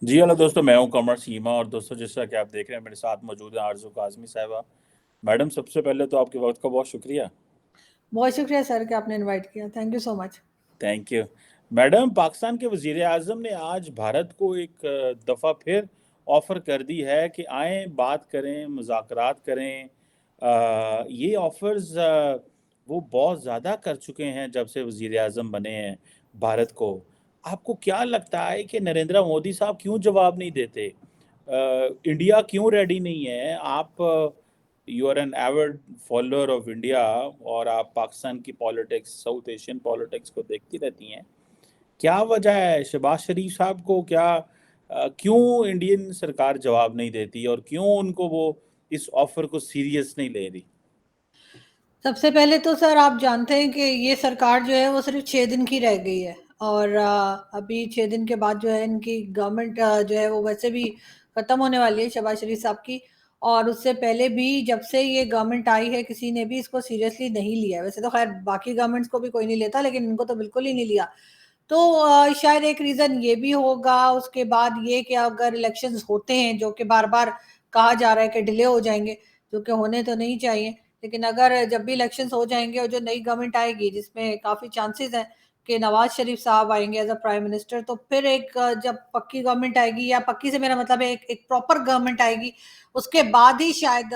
جی hello दोस्तों, मैं हूं कमर सीमा। और दोस्तों, जैसा कि आप देख रहे हैं, मेरे साथ मौजूद है आरजू काजमी साहिबा। मैडम, सबसे पहले तो आपके वक्त का बहुत शुक्रिया। बहुत शुक्रिया सर कि आपने इनवाइट किया। Thank you so much. Thank you. Madam, Pakistan के वजीर आजम ने आज भारत को एक दफ़ा फिर ऑफ़र कर दी है कि आएँ, बात करें, मुज़ाकरात करें। ये ऑफ़र्स वो बहुत ज़्यादा कर चुके हैं जब से वजीर आजम बने हैं भारत को। आपको क्या लगता है कि नरेंद्र मोदी साहब क्यों जवाब नहीं देते? इंडिया क्यों रेडी नहीं है? आप you are an avid follower of India, और आप पाकिस्तान की पॉलिटिक्स, साउथ एशियन पॉलिटिक्स को देखती रहती हैं। क्या वजह है शहबाज शरीफ साहब को, क्यों इंडियन सरकार जवाब नहीं देती, और क्यों उनको वो इस ऑफर को सीरियस नहीं ले रही? सबसे पहले तो सर आप जानते हैं कि ये सरकार जो है वो सिर्फ 6 दिन की रह गई है, और अभी 6 दिन के बाद जो है इनकी गवर्नमेंट जो है वो वैसे भी खत्म होने वाली है, शहबाज शरीफ साहब की। और उससे पहले भी जब से ये गवर्नमेंट आई है किसी ने भी इसको सीरियसली नहीं लिया है। वैसे तो खैर बाकी गवर्नमेंट्स को भी कोई नहीं लेता, लेकिन इनको तो बिल्कुल ही नहीं लिया। तो शायद एक रीजन ये भी होगा। उसके बाद ये कि अगर इलेक्शंस होते हैं, जो कि बार बार कहा जा रहा है कि डिले हो जाएंगे, जो कि होने तो नहीं चाहिए, लेकिन अगर जब भी इलेक्शंस हो जाएंगे और जो नई गवर्नमेंट आएगी जिसमें काफी चांसेस हैं कि नवाज शरीफ साहब आएंगे एज अ प्राइम मिनिस्टर, तो फिर एक जब पक्की गवर्नमेंट आएगी, या पक्की से मेरा मतलब है एक प्रॉपर गवर्नमेंट आएगी, उसके बाद ही शायद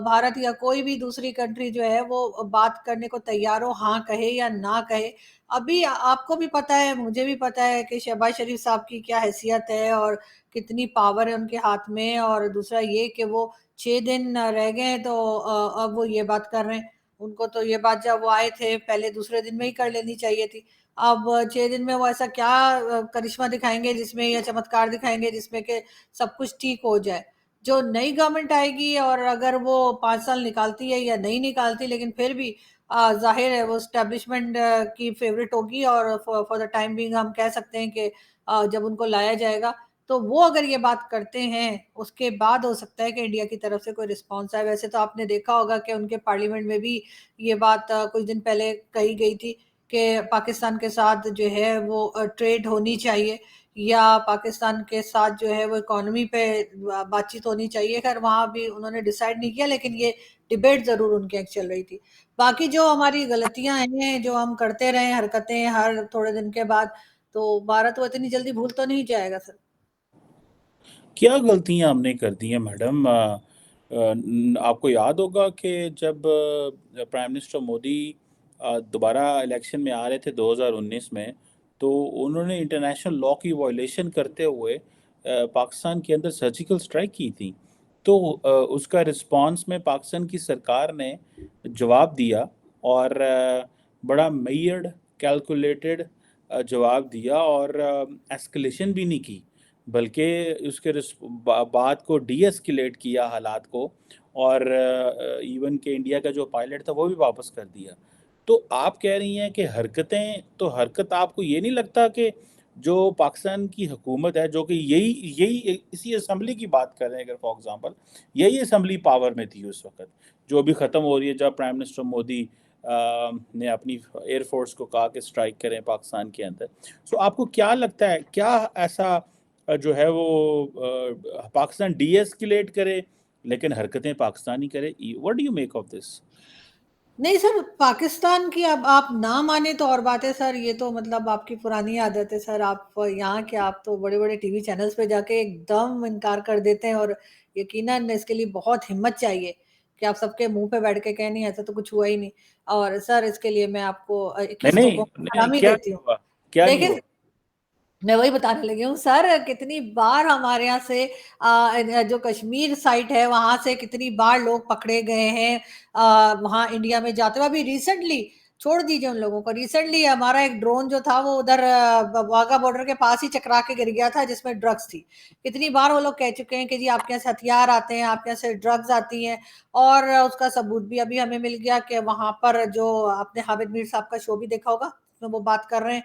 भारत या कोई भी दूसरी कंट्री जो है वो बात करने को तैयार हो, हाँ कहे या ना कहे। अभी आपको भी पता है, मुझे भी पता है कि शहबाज शरीफ साहब की क्या हैसियत है और कितनी पावर है उनके हाथ में। और दूसरा ये कि वो 6 दिन रह गए हैं, तो अब वो ये बात कर रहे हैं। उनको तो ये बात जब वो आए थे पहले दूसरे दिन में ही कर लेनी चाहिए थी। अब 6 दिन में वो ऐसा क्या करिश्मा दिखाएंगे जिसमें, या चमत्कार दिखाएंगे जिसमें कि सब कुछ ठीक हो जाए। जो नई गवर्नमेंट आएगी, और अगर वो 5 साल निकालती है या नहीं निकालती, लेकिन फिर भी जाहिर है वो स्टैब्लिशमेंट की फेवरेट होगी। और फॉर द टाइम बिंग हम कह सकते हैं कि जब उनको लाया जाएगा, तो वो अगर ये बात करते हैं, उसके बाद हो सकता है कि इंडिया की तरफ से कोई रिस्पॉन्स आए। वैसे तो आपने देखा होगा कि उनके पार्लियामेंट में भी ये बात कुछ दिन पहले कही गई थी कि पाकिस्तान के साथ जो है वो ट्रेड होनी चाहिए, या पाकिस्तान के साथ जो है वो इकोनॉमी पे बातचीत होनी चाहिए। खैर वहां भी उन्होंने डिसाइड नहीं किया, लेकिन ये डिबेट जरूर उनके यहाँ चल रही थी। बाकी जो हमारी गलतियां हैं, जो हम करते रहे हरकतें हर थोड़े दिन के बाद, तो भारत वो इतनी जल्दी भूल तो नहीं जाएगा सर। क्या गलतियां हमने कर दी हैं मैडम? आपको याद होगा कि जब प्राइम मिनिस्टर मोदी दोबारा इलेक्शन में आ रहे थे 2019 में, तो उन्होंने इंटरनेशनल लॉ की वायलेशन करते हुए पाकिस्तान के अंदर सर्जिकल स्ट्राइक की थी। तो उसका रिस्पांस में पाकिस्तान की सरकार ने जवाब दिया, और बड़ा मेयर्ड, कैलकुलेटेड जवाब दिया, और एस्केलेशन भी नहीं की, बल्कि बात को डी एस्केलेट किया, हालात को। और इवन के इंडिया का जो पायलट था वो भी वापस कर दिया। तो आप कह रही हैं कि हरकतें, तो हरकत आपको ये नहीं लगता कि जो पाकिस्तान की हुकूमत है, जो कि यही यही इसी असम्बली की बात कर रहे हैं, अगर फॉर एग्जांपल यही असम्बली पावर में थी उस वक्त, जो अभी ख़त्म हो रही है, जब प्राइम मिनिस्टर मोदी ने अपनी एयरफोर्स को कहा कि स्ट्राइक करें पाकिस्तान के अंदर। सो आपको क्या लगता है, क्या ऐसा जो है वो पाकिस्तान डी एस्केलेट करे लेकिन हरकतें पाकिस्तानी करे? What do you make of this? नहीं सर, पाकिस्तान की अब आप ना माने तो और बात है सर। ये तो मतलब आपकी पुरानी आदत है सर। आप यहाँ के आप तो बड़े बड़े टीवी चैनल्स पे जाके एकदम इनकार कर देते हैं, और यकीनन इसके लिए बहुत हिम्मत चाहिए कि आप सबके मुंह पे बैठ के कहें नहीं ऐसा तो कुछ हुआ ही नहीं। और सर इसके लिए मैं आपको नहीं 21 नहीं तोपों नहीं की नहीं, सलामी क्या देती नहीं हूँ। हुआ? क्या नहीं देखिए, हुआ? मैं वही बताने लगी हूँ सर, कितनी बार हमारे यहाँ से जो कश्मीर साइट है वहां से कितनी बार लोग पकड़े गए हैं वहां इंडिया में जाते हुए। अभी रिसेंटली, छोड़ दीजिए उन लोगों को, रिसेंटली हमारा एक ड्रोन जो था वो उधर वाघा बॉर्डर के पास ही चकरा के गिर गया था, जिसमें ड्रग्स थी। कितनी बार वो लोग कह चुके हैं कि जी आपके यहाँ से हथियार आते हैं, आपके यहाँ से ड्रग्स आती हैं। और उसका सबूत भी अभी हमें मिल गया कि वहां पर जो आपने हामिद मीर साहब का शो भी देखा होगा, उसमें वो बात कर रहे हैं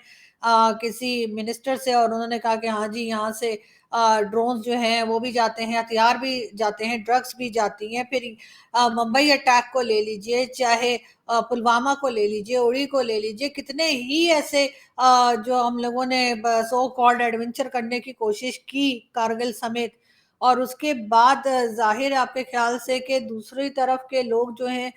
کسی منسٹر سے اور انہوں نے کہا کہ ہاں جی یہاں سے ڈرونز جو ہیں وہ بھی جاتے ہیں, ہتھیار بھی جاتے ہیں, ڈرگس بھی جاتی ہیں. پھر ممبئی اٹیک کو لے لیجئے, چاہے پلوامہ کو لے لیجئے, اڑی کو لے لیجئے, کتنے ہی ایسے جو ہم لوگوں نے سو کالڈ ایڈونچر کرنے کی کوشش کی کارگل سمیت, اور اس کے بعد ظاہر ہے آپ کے خیال سے کہ دوسری طرف کے لوگ جو ہیں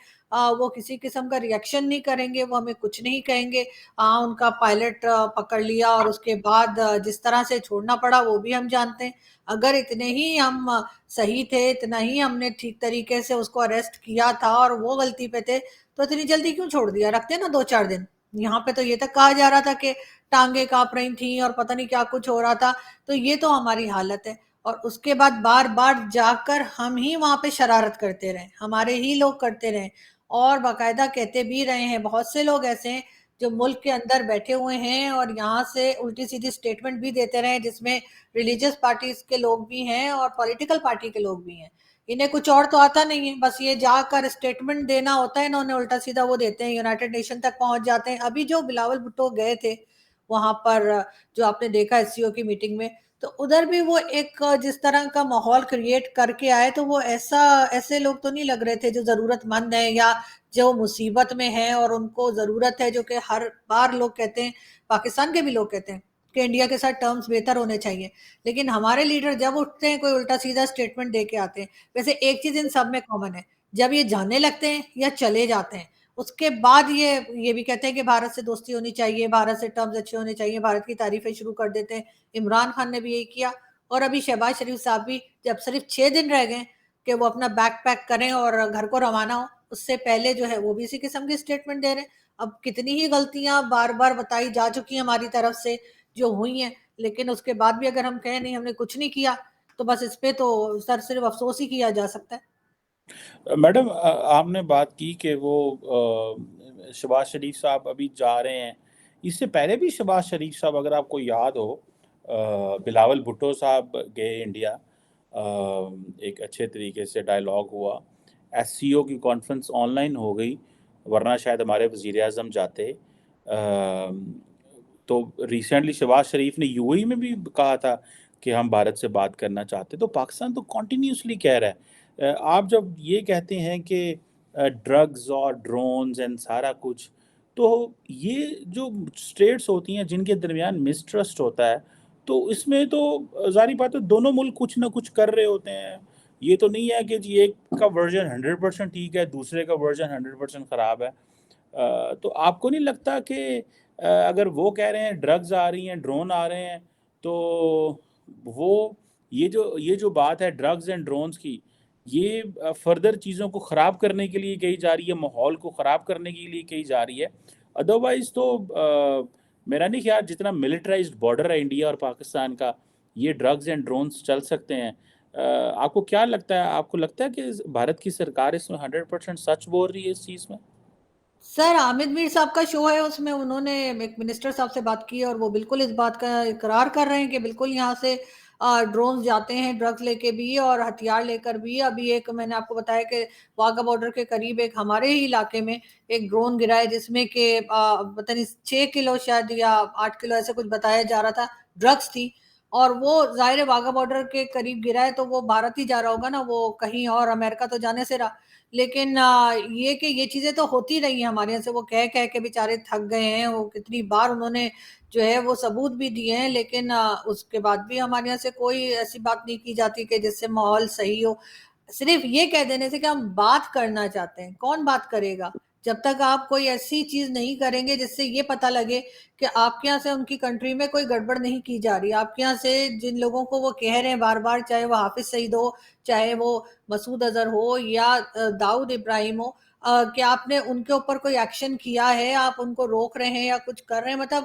وہ کسی قسم کا ری ایکشن نہیں کریں گے, وہ ہمیں کچھ نہیں کہیں گے. ان کا پائلٹ پکڑ لیا اور اس کے بعد جس طرح سے چھوڑنا پڑا وہ بھی ہم جانتے ہیں. اگر اتنے ہی ہم صحیح تھے, اتنا ہی ہم نے ٹھیک طریقے سے اس کو اریسٹ کیا تھا اور وہ غلطی پہ تھے, تو اتنی جلدی کیوں چھوڑ دیا؟ رکھتے نا 2-4 دن. یہاں پہ تو یہ تک کہا جا رہا تھا کہ ٹانگیں کانپ رہی تھیں اور پتہ نہیں کیا کچھ ہو رہا تھا. تو یہ تو ہماری حالت ہے. اور اس کے بعد بار بار جا کر ہم ہی وہاں پہ شرارت کرتے رہے, ہمارے ہی لوگ کرتے رہے, اور باقاعدہ کہتے بھی رہے ہیں. بہت سے لوگ ایسے ہیں جو ملک کے اندر بیٹھے ہوئے ہیں اور یہاں سے الٹی سیدھی سٹیٹمنٹ بھی دیتے رہے, جس میں ریلیجس پارٹیز کے لوگ بھی ہیں اور پولیٹیکل پارٹی کے لوگ بھی ہیں. انہیں کچھ اور تو آتا نہیں ہے, بس یہ جا کر اسٹیٹمنٹ دینا ہوتا ہے, انہوں نے الٹا سیدھا وہ دیتے ہیں, یونائٹڈ نیشن تک پہنچ جاتے ہیں. ابھی جو بلاول بھٹو گئے تھے وہاں پر, جو آپ نے دیکھا ایس سی او کی میٹنگ میں, تو ادھر بھی وہ ایک جس طرح کا ماحول کریٹ کر کے آئے, تو وہ ایسے لوگ تو نہیں لگ رہے تھے جو ضرورت مند ہیں یا جو مصیبت میں ہیں اور ان کو ضرورت ہے, جو کہ ہر بار لوگ کہتے ہیں, پاکستان کے بھی لوگ کہتے ہیں کہ انڈیا کے ساتھ ٹرمز بہتر ہونے چاہیے. لیکن ہمارے لیڈر جب اٹھتے ہیں کوئی الٹا سیدھا سٹیٹمنٹ دے کے آتے ہیں. ویسے ایک چیز ان سب میں کامن ہے, جب یہ جانے لگتے ہیں یا چلے جاتے ہیں, اس کے بعد یہ بھی کہتے ہیں کہ بھارت سے دوستی ہونی چاہیے, بھارت سے ٹرمز اچھے ہونے چاہیے, بھارت کی تعریفیں شروع کر دیتے ہیں. عمران خان نے بھی یہی کیا, اور ابھی شہباز شریف صاحب بھی, جب صرف 6 دن رہ گئے کہ وہ اپنا بیک پیک کریں اور گھر کو روانہ ہو, اس سے پہلے جو ہے وہ بھی اسی قسم کی سٹیٹمنٹ دے رہے ہیں. اب کتنی ہی غلطیاں بار بار بتائی جا چکی ہیں ہماری طرف سے جو ہوئی ہیں, لیکن اس کے بعد بھی اگر ہم کہیں نہیں ہم نے کچھ نہیں کیا, تو بس اس پہ تو صرف افسوس ہی کیا جا سکتا ہے. میڈم آپ نے بات کی کہ وہ شہباز شریف صاحب ابھی جا رہے ہیں. اس سے پہلے بھی شہباز شریف صاحب, اگر آپ کو یاد ہو, بلاول بھٹو صاحب گئے انڈیا, ایک اچھے طریقے سے ڈائلاگ ہوا, ایس سی او کی کانفرنس آن لائن ہو گئی, ورنہ شاید ہمارے وزیر اعظم جاتے. تو ریسنٹلی شہباز شریف نے یو اے ای میں بھی کہا تھا کہ ہم بھارت سے بات کرنا چاہتے. تو پاکستان تو کنٹینیوسلی کہہ رہا ہے. آپ جب یہ کہتے ہیں کہ ڈرگز اور ڈرونز اینڈ سارا کچھ, تو یہ جو اسٹیٹس ہوتی ہیں جن کے درمیان مسٹرسٹ ہوتا ہے, تو اس میں تو ظاہری بات ہے دونوں ملک کچھ نہ کچھ کر رہے ہوتے ہیں. یہ تو نہیں ہے کہ جی ایک کا ورژن 100% ٹھیک ہے, دوسرے کا ورژن 100% خراب ہے. تو آپ کو نہیں لگتا کہ اگر وہ کہہ رہے ہیں ڈرگز آ رہی ہیں, ڈرون آ رہے ہیں, تو وہ یہ جو بات ہے ڈرگز اینڈ ڈرونز کی, یہ فردر چیزوں کو خراب کرنے کے لیے کہی جا رہی ہے, ماحول کو خراب کرنے کے لیے کہی جا رہی ہے. ادروائز تو میرا نہیں خیال جتنا ملٹرائزڈ بارڈر ہے انڈیا اور پاکستان کا, یہ ڈرگز اینڈ ڈرونز چل سکتے ہیں. آپ کو کیا لگتا ہے, آپ کو لگتا ہے کہ بھارت کی سرکار اس میں 100% سچ بول رہی ہے اس چیز میں؟ سر عامر میر صاحب کا شو ہے, اس میں انہوں نے ایک منسٹر صاحب سے بات کی اور وہ بالکل اس بات کا اقرار کر رہے ہیں کہ بالکل یہاں سے ڈرونز جاتے ہیں, ڈرگز لے کے بھی اور ہتھیار لے کر بھی. ابھی ایک میں نے آپ کو بتایا کہ واگا بارڈر کے قریب ایک ہمارے ہی علاقے میں ایک ڈرون گرا ہے, جس میں کہ پتہ نہیں 6 کلو شاید یا 8 کلو ایسے کچھ بتایا جا رہا تھا, ڈرگز تھی. اور وہ ظاہر واگا بارڈر کے قریب گرا ہے تو وہ بھارت ہی جا رہا ہوگا نا, وہ کہیں اور امریکہ تو جانے سے رہا. لیکن یہ کہ یہ چیزیں تو ہوتی رہی ہیں ہمارے یہاں سے, وہ کہہ کے بیچارے تھک گئے ہیں, وہ کتنی بار انہوں نے جو ہے وہ ثبوت بھی دیے ہیں, لیکن اس کے بعد بھی ہمارے یہاں سے کوئی ایسی بات نہیں کی جاتی کہ جس سے ماحول صحیح ہو. صرف یہ کہہ دینے سے کہ ہم بات کرنا چاہتے ہیں, کون بات کرے گا جب تک آپ کوئی ایسی چیز نہیں کریں گے جس سے یہ پتہ لگے کہ آپ کے یہاں سے ان کی کنٹری میں کوئی گڑبڑ نہیں کی جا رہی. آپ کے یہاں سے جن لوگوں کو وہ کہہ رہے ہیں بار بار, چاہے وہ حافظ سعید ہو, چاہے وہ مسعود اظہر ہو یا داؤد ابراہیم ہو, کہ آپ نے ان کے اوپر کوئی ایکشن کیا ہے, آپ ان کو روک رہے ہیں یا کچھ کر رہے ہیں. مطلب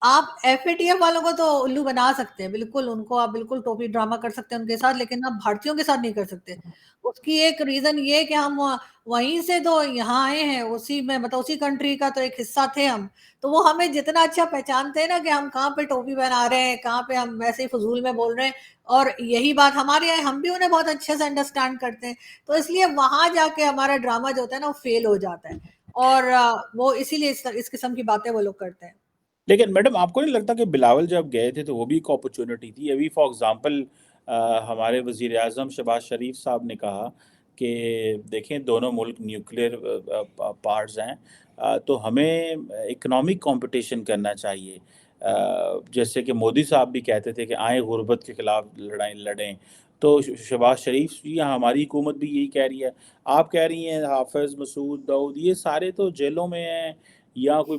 آپ ایف اے ٹی ایف والوں کو تو الو بنا سکتے ہیں, بالکل ان کو آپ بالکل ٹوپی ڈرامہ کر سکتے ہیں ان کے ساتھ, لیکن آپ بھارتیوں کے ساتھ نہیں کر سکتے. اس کی ایک ریزن یہ کہ ہم وہیں سے تو یہاں آئے ہیں, اسی میں مطلب اسی کنٹری کا تو ایک حصہ تھے ہم, تو وہ ہمیں جتنا اچھا پہچانتے ہیں نا کہ ہم کہاں پہ ٹوپی پہنا رہے ہیں, کہاں پہ ہم ویسے ہی فضول میں بول رہے ہیں, اور یہی بات ہمارے یہاں ہم بھی انہیں بہت اچھے سے انڈرسٹینڈ کرتے ہیں. تو اس لیے وہاں جا کے ہمارا ڈرامہ جو ہوتا ہے نا وہ فیل ہو جاتا ہے, اور وہ اسی لیے اس قسم کی باتیں وہ لوگ کرتے ہیں. लेकिन मैडम आपको नहीं लगता कि बिलावल जब गए थे तो वो भी एक अपॉर्चुनिटी थी? अभी फॉर एग्ज़ाम्पल हमारे वज़ीर आज़म शहबाज शरीफ साहब ने कहा कि देखें दोनों मुल्क न्यूक्लियर पार्ट्स हैं, तो हमें इकोनॉमिक कंपटीशन करना चाहिए। जैसे कि मोदी साहब भी कहते थे कि आएँ गुर्बत के खिलाफ लड़ाई लड़ें, तो शहबाज शरीफ जी या हमारी हुकूमत भी यही कह रही है। आप कह रही हैं हाफ़िज़, मसूद, दाऊद ये सारे तो जेलों में हैं या कोई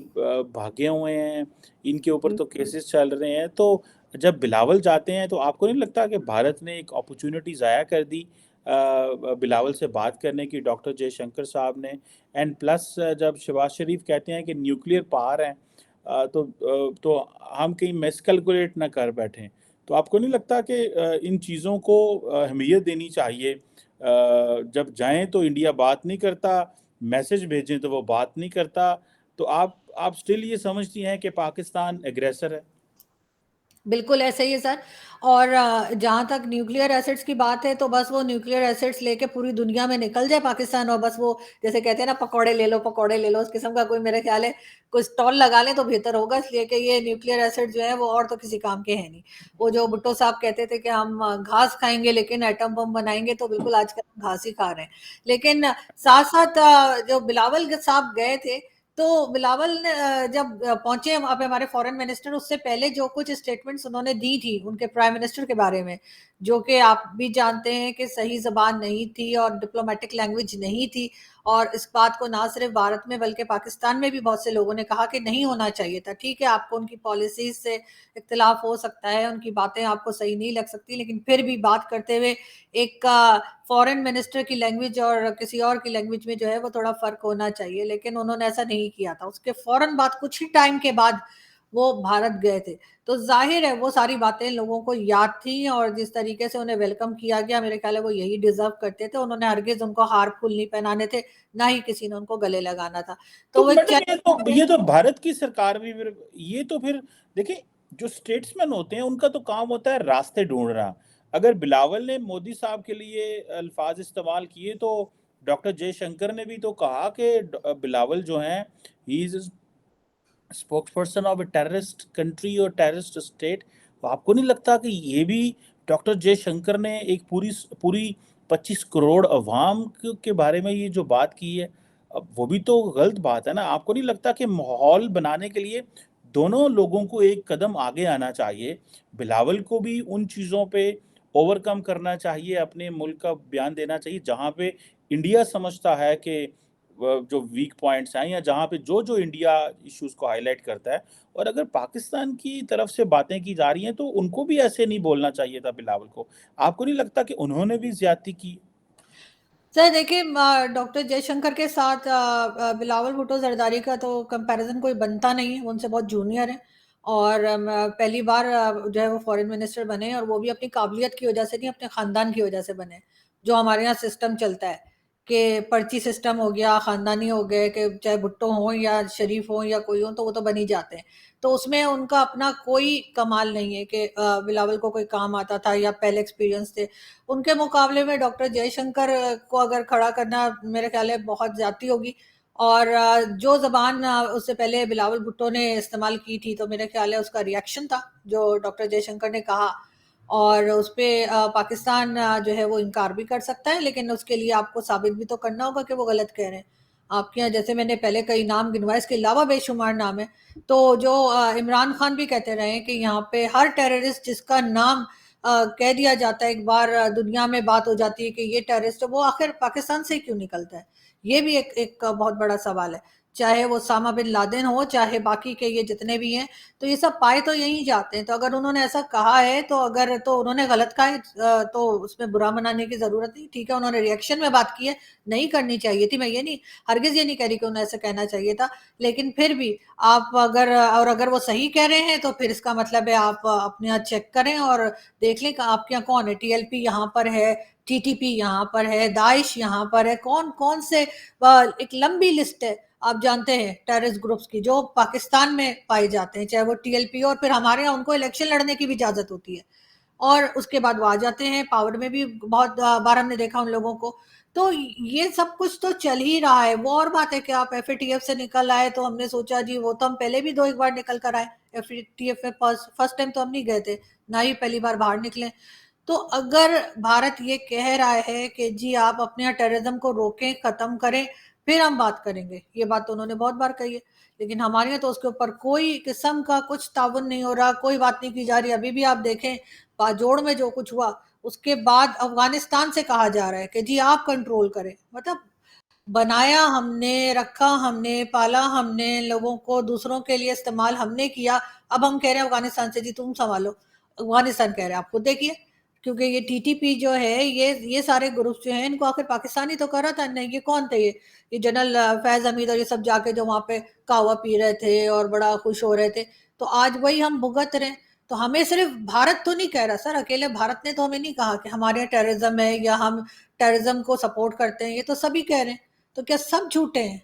भागे हुए हैं, इनके ऊपर तो केसेस चल रहे हैं। तो जब बिलावल जाते हैं तो आपको नहीं लगता कि भारत ने एक अपॉर्चुनिटी ज़ाया कर दी बिलावल से बात करने की, डॉक्टर जयशंकर साहब ने? एंड प्लस जब शहबाज शरीफ कहते हैं कि न्यूक्लियर पावर हैं, तो हम कहीं मिसकैलकुलेट ना कर बैठें। तो आपको नहीं लगता कि इन चीज़ों को अहमियत देनी चाहिए? जब जाएँ तो इंडिया बात नहीं करता, मैसेज भेजें तो वो बात नहीं करता, तो आप स्टिल ये समझती हैं कि पाकिस्तान एग्रेसर है? बिल्कुल ऐसा ही है सर। और जहाँ तक न्यूक्लियर एसिड्स की बात है, तो बस वो न्यूक्लियर एसिड्स लेके पूरी दुनिया में निकल जाए पाकिस्तान, और बस वो जैसे कहते हैं ना, पकौड़े ले लो, उस किस्म का कोई मेरे ख्याल है कोई स्टॉल लगा लें तो बेहतर होगा, इसलिए कि ये न्यूक्लियर एसिड जो है वो और तो किसी काम के हैं नहीं। वो जो भुट्टो साहब कहते थे कि हम घास खाएंगे लेकिन एटम बम बनाएंगे, तो बिल्कुल आजकल हम घास ही खा रहे हैं। लेकिन साथ साथ जो बिलावल साहब गए थे, तो बिलावल ने जब पहुंचे वहां पे हमारे फॉरेन मिनिस्टर, उससे पहले जो कुछ स्टेटमेंट्स उन्होंने दी थी उनके प्राइम मिनिस्टर के बारे में, जो कि आप भी जानते हैं कि सही जबान नहीं थी और डिप्लोमेटिक लैंग्वेज नहीं थी। और इस बात को ना सिर्फ भारत में बल्कि पाकिस्तान में भी बहुत से लोगों ने कहा कि नहीं होना चाहिए था। ठीक है, आपको उनकी पॉलिसीज से इख्तिलाफ हो सकता है, उनकी बातें आपको सही नहीं लग सकती, लेकिन फिर भी बात करते हुए एक फॉरेन मिनिस्टर की लैंग्वेज और किसी और की लैंग्वेज में जो है वो थोड़ा फर्क होना चाहिए, लेकिन उन्होंने ऐसा नहीं किया था। उसके फौरन बाद कुछ ही टाइम के बाद वो भारत गए थे, तो जाहिर है वो सारी बातें लोगों को याद थी, और जिस तरीके से उन्हें वेलकम किया गया, मेरे ख्याल है वो यही डिजर्व करते थे। उन्होंने हरगिज उनको हार फूल नहीं पहनाने थे, ना ही किसी ने उनको गले लगाना था। तो तो वो एक मैडम चैलेंज। ये तो भारत की सरकार भी फिर ये तो फिर देखिए, जो स्टेट्समैन होते हैं उनका तो काम होता है रास्ते ढूँढना। अगर बिलावल ने मोदी साहब के लिए अल्फ़ाज़ इस्तेमाल किए तो डॉक्टर जयशंकर ने भी तो कहा कि बिलावल जो हैं, he is spokesperson of a terrorist country और टेररिस्ट स्टेट। तो आपको नहीं लगता कि ये भी डॉक्टर जयशंकर ने एक पूरी 25 करोड़ अवाम के बारे में ये जो बात की है, अब वो भी तो गलत बात है ना? आपको नहीं लगता कि माहौल बनाने के लिए दोनों लोगों को एक कदम आगे आना चाहिए? बिलावल को भी उन चीज़ों पे ओवरकम करना चाहिए, अपने मुल्क का बयान देना चाहिए जहाँ पे इंडिया समझता है कि जो वीक पॉइंट्स हैं या जहाँ पे जो इंडिया इश्यूज को हाईलाइट करता है। और अगर पाकिस्तान की तरफ से बातें की जा रही हैं तो उनको भी ऐसे नहीं बोलना चाहिए था बिलावल को। आपको नहीं लगता कि उन्होंने भी ज्यादती की? सर देखिए, डॉक्टर जयशंकर के साथ बिलावल भुट्टो जरदारी का तो कंपैरिजन कोई बनता नहीं है, वो उनसे बहुत जूनियर है। और पहली बार जो है वो फॉरेन मिनिस्टर बने, और वो भी अपनी काबिलियत की वजह से नहीं, अपने खानदान की वजह से बने। जो हमारे यहाँ सिस्टम चलता है कि पर्ची सिस्टम हो गया, खानदानी हो गए, कि चाहे भुट्टो हो या शरीफ हो या कोई हो, तो वो तो बन ही जाते हैं। तो उसमें उनका अपना कोई कमाल नहीं है कि बिलावल को कोई काम आता था या पहले एक्सपीरियंस थे। उनके मुकाबले में डॉक्टर जयशंकर को अगर खड़ा करना, मेरे ख्याल है बहुत ज्यादती होगी। और जो जबान उससे पहले बिलावल भुट्टो ने इस्तेमाल की थी, तो मेरे ख्याल है उसका रिएक्शन था जो डॉक्टर जयशंकर ने कहा, और उस पर पाकिस्तान जो है वो इनकार भी कर सकता है, लेकिन उसके लिए आपको साबित भी तो करना होगा कि वो गलत कह रहे हैं। आपके यहाँ जैसे मैंने पहले कई नाम गिनवाए, इसके अलावा बेशुमार नाम है। तो जो इमरान खान भी कहते रहे कि यहाँ पे हर टेररिस्ट जिसका नाम कह दिया जाता है, एक बार दुनिया में बात हो जाती है कि ये टेररिस्ट है, वो आखिर पाकिस्तान से क्यों निकलता है? ये भी एक बहुत बड़ा सवाल है। चाहे वो सामा बिन लादेन हो, चाहे बाकी के ये जितने भी हैं, तो ये सब पाए तो यहीं जाते हैं। तो अगर उन्होंने ऐसा कहा है, तो अगर तो उन्होंने गलत कहा है, तो उसमें बुरा मनाने की जरूरत नहीं। ठीक है, उन्होंने रिएक्शन में बात की है, नहीं करनी चाहिए थी। मैं ये नहीं, हरगिज ये नहीं कह रही कि उन्हें ऐसा कहना चाहिए था, लेकिन फिर भी आप अगर, और अगर वो सही कह रहे हैं, तो फिर इसका मतलब है आप अपने यहाँ चेक करें और देख लें कि आपके यहाँ कौन है। टीएलपी यहाँ पर है, टीटीपी यहाँ पर है, दाइश यहाँ पर है, कौन कौन से एक लंबी लिस्ट है। आप जानते हैं टेररिस्ट ग्रुप्स की जो पाकिस्तान में पाए जाते हैं, चाहे वो टीएलपी, और फिर हमारे यहाँ उनको इलेक्शन लड़ने की भी इजाजत होती है, और उसके बाद वो आ जाते हैं पावर में भी। बहुत बार हमने देखा उन लोगों को। تو یہ سب کچھ تو چل ہی رہا ہے. وہ اور بات ہے کہ آپ ایف اے ٹی ایف سے نکل آئے تو ہم نے سوچا جی وہ تو ہم پہلے بھی 2 ایک بار نکل کر آئے ایف اے ٹی ایف میں. فرسٹ ٹائم تو ہم نہیں گئے تھے نہ ہی پہلی بار باہر نکلے. تو اگر بھارت یہ کہہ رہا ہے کہ جی آپ اپنے یہاں ٹیررزم کو روکیں ختم کریں پھر ہم بات کریں گے, یہ بات تو انہوں نے بہت بار کہی ہے, لیکن ہمارے یہاں تو اس کے اوپر کوئی قسم کا کچھ تعاون نہیں ہو رہا, کوئی بات نہیں کی جا رہی. ابھی بھی آپ دیکھیں باجوڑ میں جو کچھ ہوا اس کے بعد افغانستان سے کہا جا رہا ہے کہ جی آپ کنٹرول کریں. مطلب بنایا ہم نے, رکھا ہم نے, پالا ہم نے, لوگوں کو دوسروں کے لیے استعمال ہم نے کیا, اب ہم کہہ رہے ہیں افغانستان سے جی تم سنبھالو. افغانستان کہہ رہے ہیں آپ خود دیکھیے, کیونکہ یہ ٹی ٹی پی جو ہے یہ سارے گروپس جو ہیں ان کو آخر پاکستانی تو کر رہا تھا نہیں, یہ کون تھے یہ جنرل فیض حمید اور یہ سب جا کے جو وہاں پہ قہوہ پی رہے تھے اور بڑا خوش ہو رہے تھے. تو آج وہی ہم بھگت رہے ہیں. تو ہمیں صرف بھارت تو نہیں کہہ رہا سر, اکیلے بھارت نے تو ہمیں نہیں کہا کہ ہمارے یہاں ٹیررزم ہے یا ہم ٹیررزم کو سپورٹ کرتے ہیں, یہ تو سبھی کہہ رہے ہیں. تو کیا سب جھوٹے ہیں؟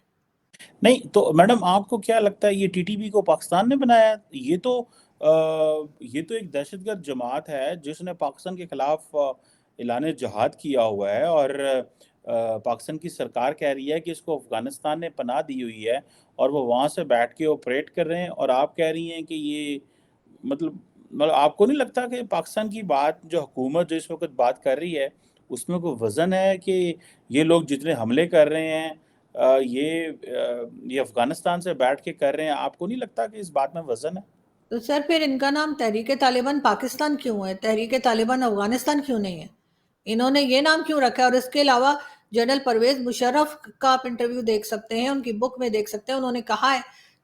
نہیں تو میڈم آپ کو کیا لگتا ہے یہ ٹی ٹی پی کو پاکستان نے بنایا ہے؟ یہ تو ایک دہشت گرد جماعت ہے جس نے پاکستان کے خلاف اعلان جہاد کیا ہوا ہے, اور پاکستان کی سرکار کہہ رہی ہے کہ اس کو افغانستان نے پناہ دی ہوئی ہے اور وہ وہاں سے بیٹھ کے آپریٹ کر رہے ہیں, اور آپ کہہ رہی ہیں کہ یہ مطلب آپ کو نہیں لگتا کہ پاکستان کی بات جو حکومت جو اس وقت بات کر رہی ہے اس میں کوئی وزن ہے کہ یہ لوگ جتنے حملے کر رہے ہیں یہ افغانستان سے بیٹھ کے کر رہے ہیں؟ آپ کو نہیں لگتا کہ اس بات میں وزن ہے؟ تو سر پھر ان کا نام تحریک طالبان پاکستان کیوں ہے, تحریک طالبان افغانستان کیوں نہیں ہے؟ انہوں نے یہ نام کیوں رکھا ہے؟ اور اس کے علاوہ جنرل پرویز مشرف کا آپ انٹرویو دیکھ سکتے ہیں, ان کی بک میں دیکھ سکتے ہیں, انہوں نے کہا ہے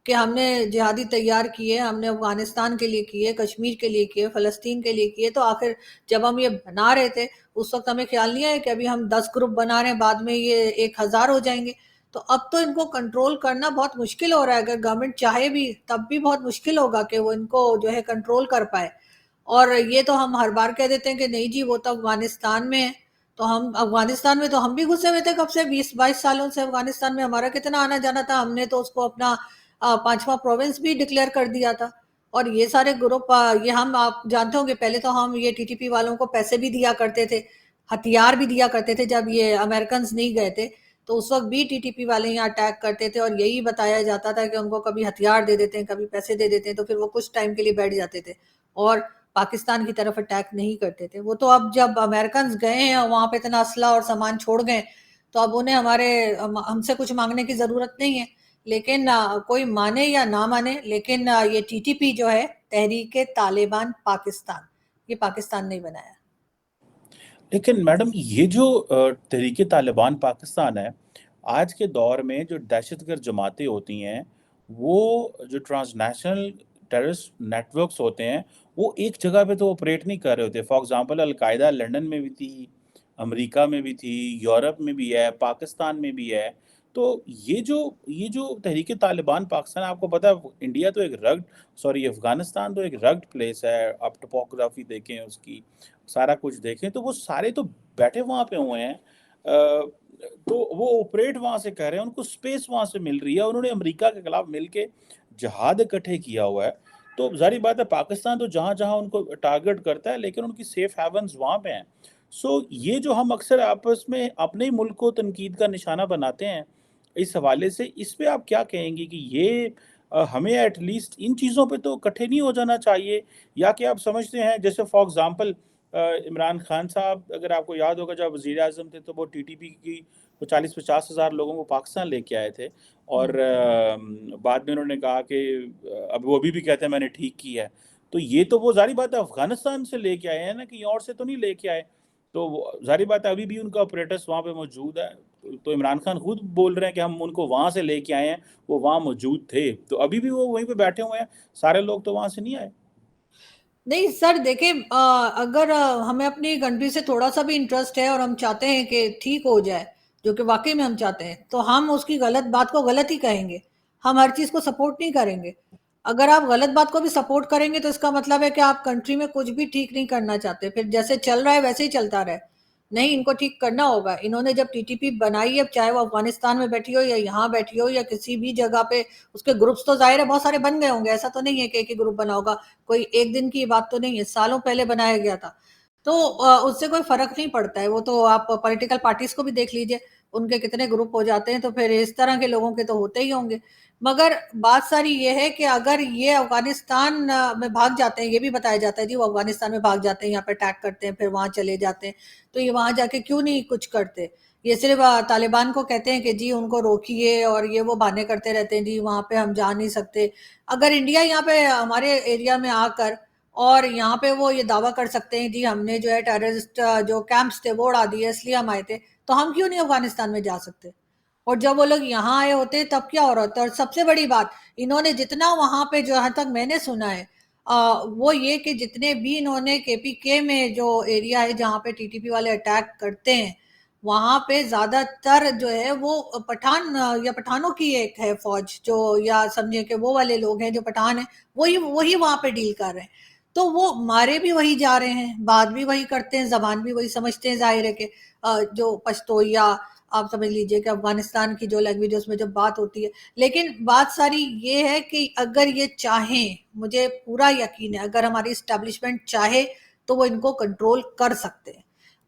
کہ ہم نے جہادی تیار کیے, ہم نے افغانستان کے لیے کیے, کشمیر کے لیے کیے, فلسطین کے لیے کیے. تو آخر جب ہم یہ بنا رہے تھے اس وقت ہمیں خیال نہیں ہے کہ ابھی ہم 10 گروپ بنا رہے ہیں بعد میں یہ 1000 ہو جائیں گے. تو اب تو ان کو کنٹرول کرنا بہت مشکل ہو رہا ہے, اگر گورنمنٹ چاہے بھی تب بھی بہت مشکل ہوگا کہ وہ ان کو جو ہے کنٹرول کر پائے. اور یہ تو ہم ہر بار کہہ دیتے ہیں کہ نہیں جی وہ تو افغانستان میں ہے, تو ہم افغانستان میں تو ہم بھی گھسے ہوئے تھے کب سے, 20-22 سالوں سے افغانستان میں ہمارا کتنا آنا جانا تھا, ہم نے تو اس کو اپنا 5واں پروونس بھی ڈکلیئر کر دیا تھا. اور یہ سارے گروپ یہ ہم آپ جانتے ہوں گے پہلے تو ہم یہ ٹی ٹی پی والوں کو پیسے بھی دیا کرتے تھے, ہتھیار بھی دیا کرتے تھے. جب یہ امریکنز نہیں گئے تھے تو اس وقت بھی ٹی ٹی پی والے یہاں اٹیک کرتے تھے, اور یہی بتایا جاتا تھا کہ ان کو کبھی ہتھیار دے دیتے ہیں کبھی پیسے دے دیتے ہیں, تو پھر وہ کچھ ٹائم کے لیے بیٹھ جاتے تھے اور پاکستان کی طرف اٹیک نہیں کرتے تھے. وہ تو اب جب امریکنز گئے ہیں اور وہاں پہ اتنا اسلحہ اور سامان چھوڑ گئے تو اب انہیں ہم سے کچھ مانگنے کی ضرورت نہیں ہے. لیکن کوئی مانے یا نہ مانے, لیکن یہ ٹی ٹی پی جو ہے تحریک طالبان پاکستان, یہ پاکستان نہیں بنایا. لیکن میڈم یہ جو تحریک طالبان پاکستان ہے, آج کے دور میں جو دہشت گرد جماعتیں ہوتی ہیں وہ جو transnational terrorist networks ہوتے ہیں وہ ایک جگہ پہ تو آپریٹ نہیں کر رہے ہوتے. فار ایگزامپل القاعدہ لنڈن میں بھی تھی, امریکہ میں بھی تھی, یورپ میں بھی ہے, پاکستان میں بھی ہے. تو یہ جو تحریک طالبان پاکستان, آپ کو پتہ ہے انڈیا تو ایک افغانستان تو ایک رگڈ پلیس ہے. آپ ٹپوگرافی دیکھیں, اس کی سارا کچھ دیکھیں تو وہ سارے تو بیٹھے وہاں پہ ہوئے ہیں, تو وہ آپریٹ وہاں سے کر رہے ہیں, ان کو سپیس وہاں سے مل رہی ہے. انہوں نے امریکہ کے خلاف مل کے جہاد اکٹھے کیا ہوا ہے. تو ظاہری بات ہے پاکستان تو جہاں جہاں ان کو ٹارگٹ کرتا ہے لیکن ان کی سیف ہیونز وہاں پہ ہیں. یہ جو ہم اکثر آپس میں اپنے ہی ملک کو تنقید کا نشانہ بناتے ہیں, اس حوالے سے اس پہ آپ کیا کہیں گے کہ یہ ہمیں ایٹ لیسٹ ان چیزوں پہ تو اکٹھے نہیں ہو جانا چاہیے, یا کہ آپ سمجھتے ہیں جیسے فار ایگزامپل عمران خان صاحب, اگر آپ کو یاد ہوگا جب وزیر اعظم تھے تو وہ ٹی ٹی پی کی 40-50 ہزار لوگوں کو پاکستان لے کے آئے تھے, اور بعد میں انہوں نے کہا کہ اب وہ بھی کہتے ہیں میں نے ٹھیک کیا ہے. تو یہ تو وہ ظاہری بات ہے افغانستان سے لے کے آئے ہیں نا, کہیں اور سے تو نہیں لے کے آئے. تو ظاہری بات ہے ابھی بھی ان کا آپریٹرس وہاں پہ موجود ہے. تو عمران خان خود بول رہے ہیں کہ ہم ان کو وہاں سے لے کے آئے ہیں, وہ وہاں موجود تھے, تو ابھی بھی وہ وہیں پہ بیٹھے ہوئے ہیں, سارے لوگ تو وہاں سے نہیں آئے. نہیں سر دیکھیں, اگر ہمیں اپنی کنٹری سے تھوڑا سا بھی انٹرسٹ ہے اور ہم چاہتے ہیں کہ ٹھیک ہو جائے, جو کہ واقعی میں ہم چاہتے ہیں, تو ہم اس کی غلط بات کو غلط ہی کہیں گے. ہم ہر چیز کو سپورٹ نہیں کریں گے. اگر آپ غلط بات کو بھی سپورٹ کریں گے تو اس کا مطلب ہے کہ آپ کنٹری میں کچھ بھی ٹھیک نہیں کرنا چاہتے, پھر جیسے چل رہا ہے ویسے ہی چلتا رہے. نہیں, ان کو ٹھیک کرنا ہوگا. انہوں نے جب ٹی ٹی پی بنائی ہے, چاہے وہ افغانستان میں بیٹھی ہو یا یہاں بیٹھی ہو یا کسی بھی جگہ پہ, اس کے گروپس تو ظاہر ہے بہت سارے بن گئے ہوں گے, ایسا تو نہیں ہے کہ ایک ہی گروپ بنا ہوگا, کوئی ایک دن کی بات تو نہیں ہے, سالوں پہلے بنایا گیا تھا. تو उससे कोई फ़र्क नहीं पड़ता है, वो तो आप पॉलिटिकल पार्टीज़ को भी देख लीजिए, उनके कितने ग्रुप हो जाते हैं, तो फिर इस तरह के लोगों के तो होते ही होंगे। मगर बात सारी ये है कि अगर ये अफ़गानिस्तान में भाग जाते हैं, ये भी बताया जाता है जी वो अफ़गानिस्तान में भाग जाते हैं, यहाँ पे अटैक करते हैं, फिर वहाँ चले जाते हैं, तो ये वहाँ जाके क्यों नहीं कुछ करते? ये सिर्फ़ तालिबान को कहते हैं कि जी उनको रोकिए, और ये वो बहाने करते रहते हैं, जी वहाँ पे हम जा नहीं सकते। अगर इंडिया यहाँ पे हमारे एरिया में आकर और यहाँ पे वो ये दावा कर सकते हैं जी हमने जो है टेररिस्ट जो कैंप्स थे वो उड़ा दिए इसलिए हम आए थे, तो हम क्यों नहीं अफगानिस्तान में जा सकते? और जब वो लोग यहाँ आए होते तब क्या हो रहा होता? और सबसे बड़ी बात, इन्होंने जितना वहां पे जहां तक मैंने सुना है वो ये कि जितने भी इन्होंने केपीके में जो एरिया है जहाँ पे टीटीपी वाले अटैक करते हैं, वहां पे ज्यादातर जो है वो पठान या पठानों की एक है फौज, जो या समझे कि वो वाले लोग हैं जो पठान है, वही वही वहां पे डील कर रहे हैं। तो वो मारे भी वही जा रहे हैं, बात भी वही करते हैं, जबान भी वही समझते हैं, जाहिर है कि जो पश्तो या आप समझ लीजिए कि अफगानिस्तान की जो लैंग्वेज है उसमें जब बात होती है। लेकिन बात सारी ये है कि अगर ये चाहें, मुझे पूरा यकीन है अगर हमारी स्टैब्लिशमेंट चाहे तो वो इनको कंट्रोल कर सकते हैं।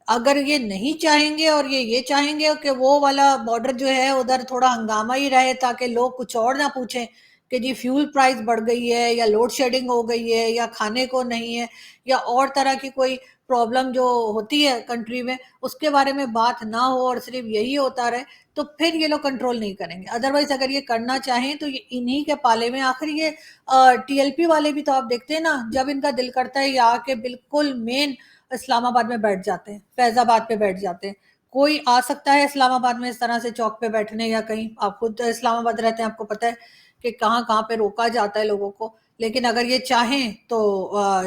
अगर ये नहीं चाहेंगे और ये चाहेंगे कि वो वाला बॉर्डर जो है उधर थोड़ा हंगामा ही रहे ताकि लोग कुछ और ना पूछें कि जी फ्यूल प्राइस बढ़ गई है या लोड शेडिंग हो गई है या खाने को नहीं है या और तरह की कोई प्रॉब्लम जो होती है कंट्री में, उसके बारे में बात ना हो और सिर्फ यही होता रहे, तो फिर ये लोग कंट्रोल नहीं करेंगे। अदरवाइज अगर ये करना चाहें तो ये इन्हीं के पाले में, आखिर ये टीएलपी वाले भी तो आप देखते हैं ना, जब इनका दिल करता है ये आके बिल्कुल मेन इस्लामाबाद में बैठ जाते हैं, फैजाबाद पे बैठ जाते हैं। कोई आ सकता है इस्लामाबाद में इस तरह से चौक पे बैठने या कहीं, आप खुद तो इस्लामाबाद रहते हैं, आपको पता है कि कहाँ कहाँ पे रोका जाता है लोगों को। लेकिन अगर ये चाहें तो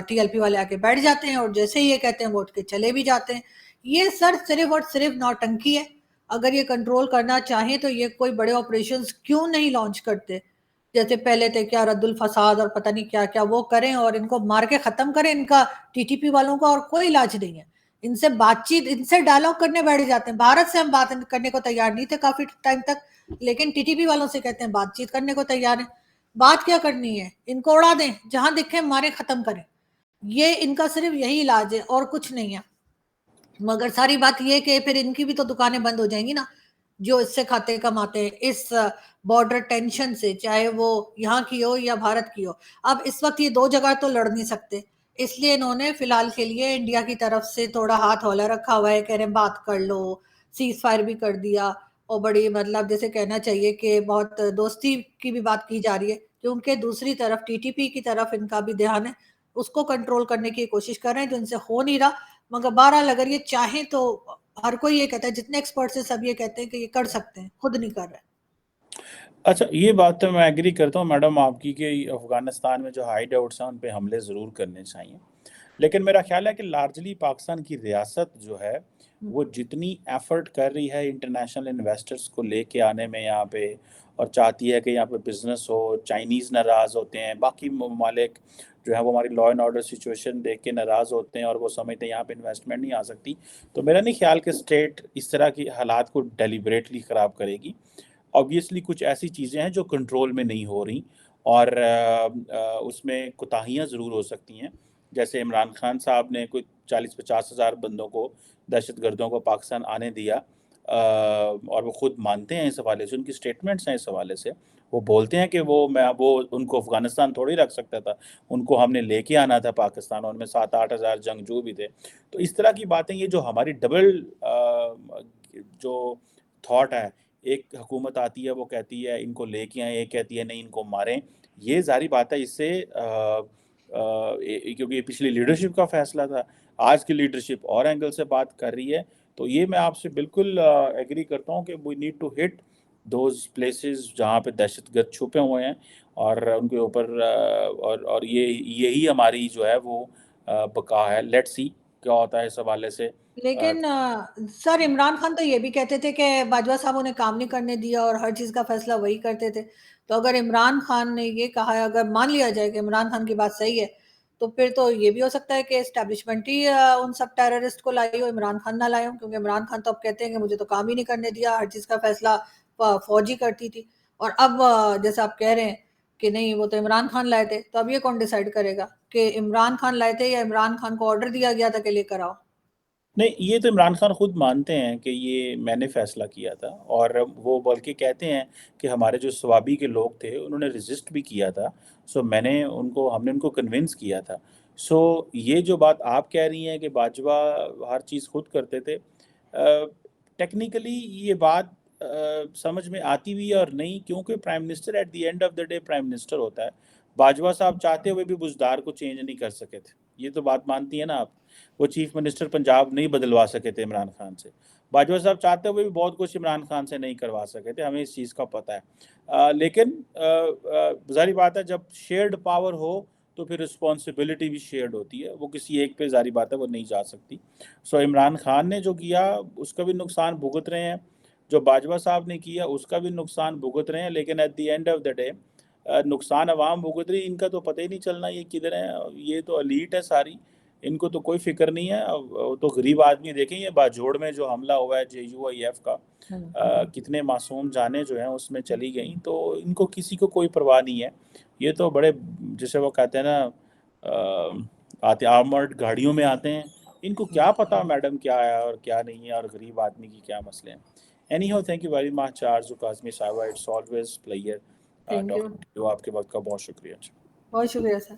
टीएलपी वाले आके बैठ जाते हैं और जैसे ही ये कहते हैं वो उठ के चले भी जाते हैं। ये सर सिर्फ और सिर्फ नौटंकी है। अगर ये कंट्रोल करना चाहें तो ये कोई बड़े ऑपरेशंस क्यों नहीं लॉन्च करते, जैसे पहले थे क्या रद्दुल फसाद और पता नहीं क्या क्या, वो करें और इनको मार के खत्म करें इनका, टीटीपी वालों का और कोई इलाज नहीं है। इनसे बातचीत, इनसे डायलॉग करने बैठ जाते हैं। भारत से हम बात करने को तैयार नहीं थे काफी टाइम तक, लेकिन टीटीपी वालों से कहते हैं बातचीत करने को तैयार है। बात क्या करनी है, इनको उड़ा दें, जहां दिखे मारे खत्म करें। ये इनका सिर्फ यही इलाज है और कुछ नहीं है। मगर सारी बात ये कि फिर इनकी भी तो दुकानें बंद हो जाएंगी ना, जो इससे खाते कमाते हैं इस बॉर्डर टेंशन से, चाहे वो यहाँ की हो या भारत की हो। अब इस वक्त ये दो जगह तो लड़ नहीं सकते, इसलिए इन्होंने फिलहाल के लिए इंडिया की तरफ से थोड़ा हाथ हौला रखा हुआ है, कह रहे हैं बात कर लो, सीज फायर भी कर दिया, और बड़ी मतलब जैसे कहना चाहिए कि बहुत दोस्ती की भी बात की जा रही है, क्योंकि दूसरी तरफ टीटीपी की तरफ इनका भी ध्यान है, उसको कंट्रोल करने की कोशिश कर रहे हैं जो इनसे हो नहीं रहा। मगर बहरहाल अगर ये चाहें तो हर कोई ये कहता है, जितने एक्सपर्ट्स हैं सब ये कहते हैं कि ये कर सकते हैं, खुद नहीं कर रहे। अच्छा, ये बात तो मैं एग्री करता हूँ मैडम आपकी कि अफ़गानिस्तान में जो हाइड आउट्स हैं उन पे हमले ज़रूर करने चाहिए। लेकिन मेरा ख़्याल है कि लार्जली पाकिस्तान की रियासत जो है, वो जितनी एफ़र्ट कर रही है इंटरनेशनल इन्वेस्टर्स को लेके आने में यहाँ पे, और चाहती है कि यहाँ पे बिज़नेस हो, चाइनीज़ नाराज़ होते हैं, बाकी ममालिक जो है वो हमारी लॉ एंड ऑर्डर सिचुएशन देख के नाराज़ होते हैं और वो समझते हैं यहाँ पे इन्वेस्टमेंट नहीं आ सकती। तो मेरा नहीं ख़्याल कि स्टेट इस तरह की हालात को डेलिबरेटली ख़राब करेगी। ऑब्वियसली कुछ ऐसी चीज़ें हैं जो कंट्रोल में नहीं हो रही, और उसमें कोताहियाँ ज़रूर हो सकती हैं। जैसे इमरान खान साहब ने कोई 40-50 हज़ार बंदों को, दहशतगर्दों को पाकिस्तान आने दिया, और वो खुद मानते हैं इस हवाले से, उनकी स्टेटमेंट्स हैं इस हवाले से। वो बोलते हैं कि वो उनको अफ़गानिस्तान थोड़ी रख सकता था, उनको हमने लेके आना था पाकिस्तान, और उनमें 7-8 हज़ार जंगजू भी थे। तो इस तरह की बातें, ये जो हमारी डबल जो थॉट है, एक हुकूमत आती है वो कहती है इनको लेके आएँ, एक कहती है नहीं इनको मारें। ये ज़ाहिर बात है, इससे क्योंकि ये पिछली लीडरशिप का फ़ैसला था, आज की लीडरशिप और एंगल से बात कर रही है। तो ये मैं आपसे बिल्कुल एग्री करता हूँ कि we need to hit those places जहाँ पे दहशतगर्द छुपे हुए हैं, और उनके ऊपर और यही हमारी जो है वो बका है। लेट्स सी क्या होता है इस हवाले से। अ, लेकिन सर इमरान खान तो ये भी कहते थे कि बाजवा साहब उन्हें काम नहीं करने दिया और हर चीज का फैसला वही करते थे। तो अगर इमरान खान ने ये कहा है, अगर मान लिया जाए कि इमरान खान की बात सही है, तो फिर तो ये भी हो सकता है कि एस्टेब्लिशमेंट ही उन सब टेररिस्ट को लाई हो, इमरान खान ना लाए हो, क्योंकि इमरान खान तो अब कहते हैं कि मुझे तो काम ही नहीं करने दिया, हर चीज का फैसला फौज ही करती थी। और अब जैसे आप कह रहे हैं کہ نہیں وہ تو عمران خان لائے تھے، تو اب یہ کون ڈیسائیڈ کرے گا کہ عمران خان لائے تھے یا عمران خان کو آرڈر دیا گیا تھا کہ لے کر آؤ؟ نہیں، یہ تو عمران خان خود مانتے ہیں کہ یہ میں نے فیصلہ کیا تھا، اور وہ بلکہ کہتے ہیں کہ ہمارے جو سوابی کے لوگ تھے انہوں نے ریزسٹ بھی کیا تھا، سو ہم نے ان کو کنونس کیا تھا۔ سو یہ جو بات آپ کہہ رہی ہیں کہ باجوہ ہر چیز خود کرتے تھے، ٹیکنیکلی یہ بات سمجھ میں آتی بھی ہے اور نہیں، کیونکہ prime minister at the end of the day prime minister ہوتا ہے۔ باجوہ صاحب چاہتے ہوئے بھی بزدار کو چینج نہیں کر سکے تھے، یہ تو بات مانتی ہیں نا آپ۔ وہ چیف منسٹر پنجاب نہیں بدلوا سکے تھے عمران خان سے، باجوہ صاحب چاہتے ہوئے بھی بہت کچھ عمران خان سے نہیں کروا سکے تھے، ہمیں اس چیز کا پتہ ہے۔ لیکن ظاہری بات ہے جب شیئرڈ پاور ہو تو پھر رسپانسبلٹی بھی شیئرڈ ہوتی ہے، وہ کسی ایک پہ ظاہری بات ہے وہ نہیں جا سکتی۔ سو عمران خان نے جو کیا اس کا بھی نقصان بھگت رہے ہیں، جو باجوہ صاحب نے کیا اس کا بھی نقصان بھگت رہے ہیں، لیکن at the end of the day نقصان عوام بھگت رہی، ان کا تو پتہ ہی نہیں چلنا یہ کدھر ہے، یہ تو ایلیٹ ہے ساری، ان کو تو کوئی فکر نہیں ہے۔ وہ تو غریب آدمی دیکھیں، یہ باجوڑ میں جو حملہ ہوا ہے JUIF کا، کتنے معصوم جانیں جو ہیں اس میں چلی گئیں، تو ان کو کسی کو کوئی پرواہ نہیں ہے۔ یہ تو بڑے جسے وہ کہتے ہیں نا آتے آرمرڈ گاڑیوں میں آتے ہیں، ان کو کیا پتا میڈم کیا ہے اور کیا نہیں ہے، اور غریب آدمی کی کیا مسئلے ہیں۔ Anyhow, thank you very much Arzoo Kazmi صاحبہ، it's always pleasure thank you, talking to you, آپ کے وقت کا بہت شکریہ۔ بہت شکریہ سر۔